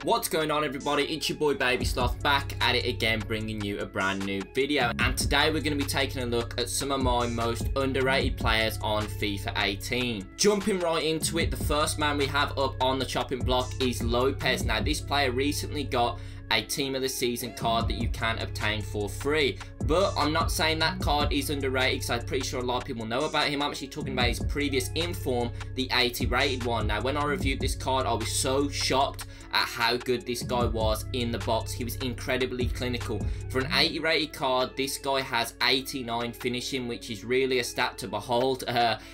What's going on, everybody? It's your boy Baby Sloth back at it again, bringing you a brand new video. And today we're going to be taking a look at some of my most underrated players on FIFA 18. Jumping right into it, the first man we have up on the chopping block is Lopez. Now, this player recently got a Team of the Season card that you can obtain for free. But I'm not saying that card is underrated, because I'm pretty sure a lot of people know about him. I'm actually talking about his previous inform, the 80 rated one. Now, when I reviewed this card, I was so shocked at how good this guy was in the box. He was incredibly clinical. For an 80 rated card, this guy has 89 finishing, which is really a stat to behold.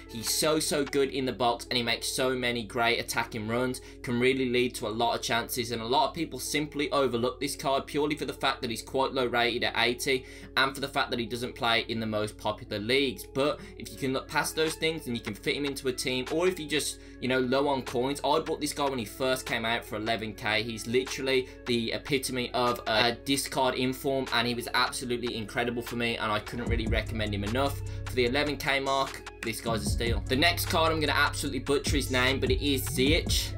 He's so good in the box, and he makes so many great attacking runs, can really lead to a lot of chances, and a lot of people simply overlook this card purely for the fact that he's quite low rated at 80, and for the fact that he doesn't play in the most popular leagues. But if you can look past those things and you can fit him into a team, or if you just, you know, low on coins. I bought this guy when he first came out for 11k. He's literally the epitome of a discard inform, and he was absolutely incredible for me, and I couldn't really recommend him enough. For the 11k mark, this guy's a steal. The next card, I'm going to absolutely butcher his name, but it is Ziyech.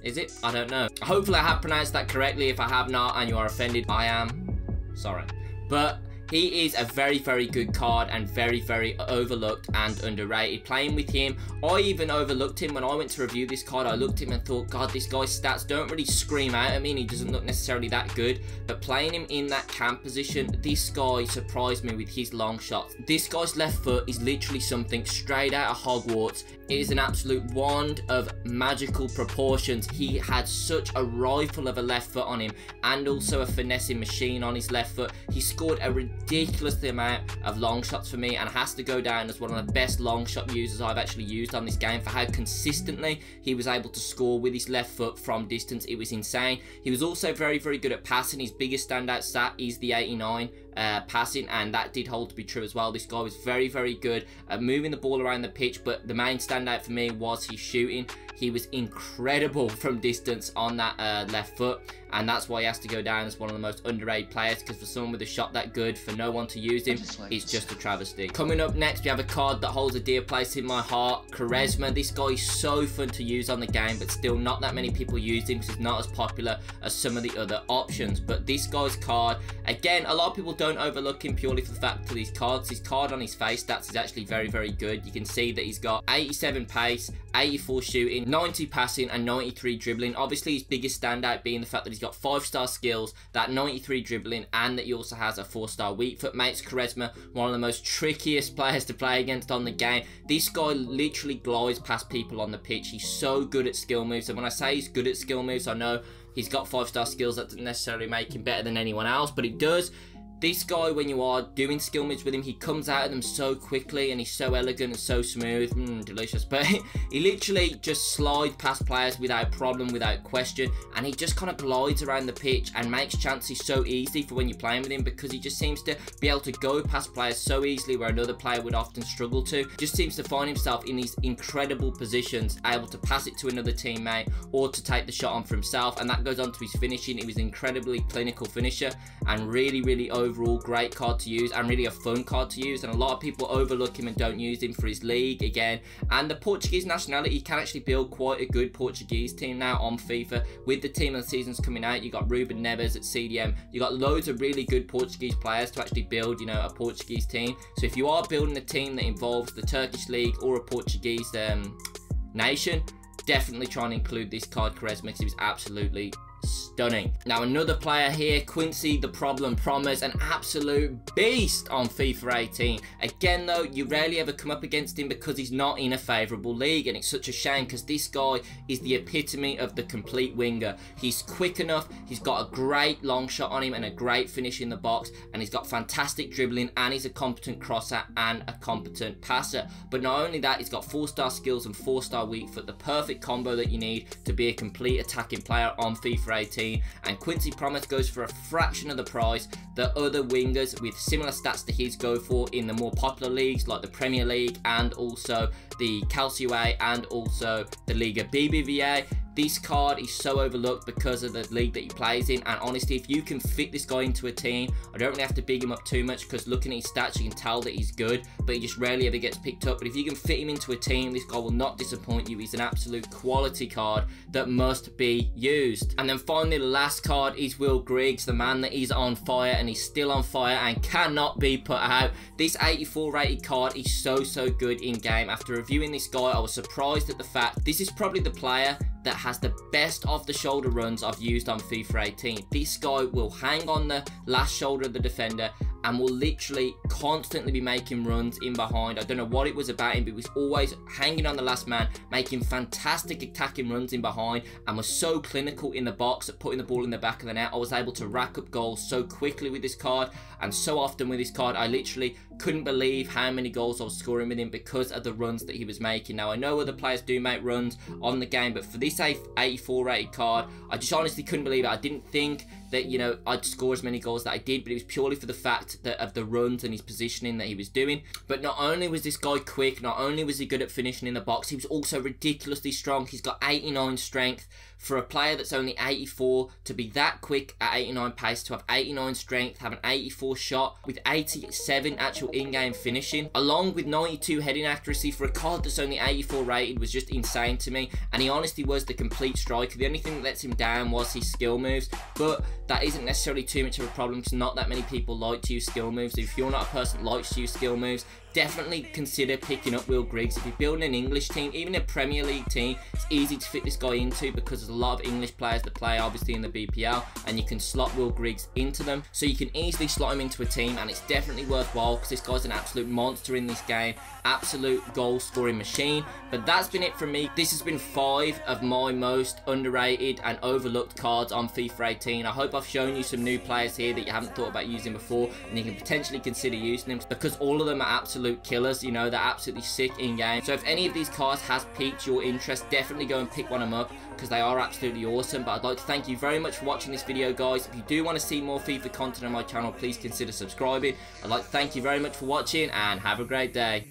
Is it? I don't know. Hopefully I have pronounced that correctly. If I have not and you are offended, I am sorry. But he is a very good card, and very overlooked and underrated. Playing with him, I even overlooked him when I went to review this card. I looked at him and thought, God, this guy's stats don't really scream out at me, and he doesn't look necessarily that good. But playing him in that camp position, this guy surprised me with his long shots. This guy's left foot is literally something straight out of Hogwarts. It is an absolute wand of magical proportions. He had such a rifle of a left foot on him, and also a finessing machine on his left foot. He scored a ridiculous amount of long shots for me, and has to go down as one of the best long shot users I've actually used on this game for how consistently he was able to score with his left foot from distance. It was insane. He was also very good at passing. His biggest standout stat is the 89 passing, and that did hold to be true as well. This guy was very good at moving the ball around the pitch, but the main standout for me was his shooting. He was incredible from distance on that left foot, and that's why he has to go down as one of the most underrated players, because for someone with a shot that good, for no one to use him, it's just a travesty. Coming up next, we have a card that holds a dear place in my heart, Charisma. This guy is so fun to use on the game, but still not that many people use him because he's not as popular as some of the other options. But this guy's card, again, a lot of people don't overlook him purely for the fact that his card on his face stats is actually very good. You can see that he's got 87 pace, 84 shooting, 90 passing, and 93 dribbling. Obviously, his biggest standout being the fact that he's got 5-star skills, that 93 dribbling, and that he also has a 4-star weak foot. Makes Charisma one of the most trickiest players to play against on the game. This guy literally glides past people on the pitch. He's so good at skill moves, and when I say he's good at skill moves, I know he's got 5-star skills. That doesn't necessarily make him better than anyone else, but it does. This guy, when you are doing skill moves with him, he comes out of them so quickly, and he's so elegant and so smooth. Delicious. But he literally just slides past players without problem, without question, and he just kind of glides around the pitch and makes chances so easy for when you're playing with him, because he just seems to be able to go past players so easily where another player would often struggle to. Just seems to find himself in these incredible positions, able to pass it to another teammate or to take the shot on for himself, and that goes on to his finishing. He was an incredibly clinical finisher, and really overall great card to use, and really a fun card to use. And a lot of people overlook him and don't use him for his league again. And the Portuguese nationality, you can actually build quite a good Portuguese team now on FIFA with the Team of the Seasons coming out. You got Ruben Neves at CDM. You got loads of really good Portuguese players to actually build, you know, a Portuguese team. So if you are building a team that involves the Turkish league or a Portuguese nation, definitely try and include this card, Charisma, because he was absolutely stunning. Now, another player here, Quincy the Problem Promise, an absolute beast on FIFA 18. Again, though, you rarely ever come up against him because he's not in a favourable league, and it's such a shame because this guy is the epitome of the complete winger. He's quick enough, he's got a great long shot on him and a great finish in the box, and he's got fantastic dribbling, and he's a competent crosser and a competent passer. But not only that, he's got 4-star skills and 4-star weak foot, the perfect combo that you need to be a complete attacking player on FIFA 18. And Quincy Promise goes for a fraction of the price that other wingers with similar stats to his go for in the more popular leagues like the Premier League and also the Calcio A and also the Liga BBVA. This card is so overlooked because of the league that he plays in, and honestly, if you can fit this guy into a team, I don't really have to big him up too much because looking at his stats, you can tell that he's good, but he just rarely ever gets picked up. But if you can fit him into a team, this guy will not disappoint you. He's an absolute quality card that must be used. And then finally, the last card is Will Griggs, the man that is on fire, and he's still on fire and cannot be put out. This 84 rated card is so good in game. After reviewing this guy, I was surprised at the fact this is probably the player that has the best off the shoulder runs I've used on FIFA 18. This guy will hang on the last shoulder of the defender and will literally constantly be making runs in behind. I don't know what it was about him, but he was always hanging on the last man, making fantastic attacking runs in behind, and was so clinical in the box at putting the ball in the back of the net. I was able to rack up goals so quickly with this card, and so often with this card, I literally couldn't believe how many goals I was scoring with him because of the runs that he was making. Now, I know other players do make runs on the game, but for this 84 rated card, I just honestly couldn't believe it. I didn't think that, you know, I'd score as many goals that I did, but it was purely for the fact that of the runs and his positioning that he was doing. But not only was this guy quick, not only was he good at finishing in the box, he was also ridiculously strong. He's got 89 strength. For a player that's only 84, to be that quick at 89 pace, to have 89 strength, have an 84 shot with 87 actual in-game finishing, along with 92 heading accuracy for a card that's only 84 rated, was just insane to me. And he honestly was the complete striker. The only thing that lets him down was his skill moves, but that isn't necessarily too much of a problem because not that many people like to use skill moves. If you're not a person that likes to use skill moves, definitely consider picking up Will Griggs. If you're building an English team, even a Premier League team, it's easy to fit this guy into because there's a lot of English players that play obviously in the BPL, and you can slot Will Griggs into them, so you can easily slot him into a team, and it's definitely worthwhile because this guy's an absolute monster in this game, absolute goal scoring machine. But that's been it from me. This has been 5 of my most underrated and overlooked cards on FIFA 18. I hope I've shown you some new players here that you haven't thought about using before, and you can potentially consider using them because all of them are absolute killers. You know, they're absolutely sick in game. So if any of these cards has piqued your interest, definitely go and pick one of them up because they are absolutely awesome. But I'd like to thank you very much for watching this video, guys. If you do want to see more FIFA content on my channel, please consider subscribing. I'd like to thank you very much for watching, and have a great day.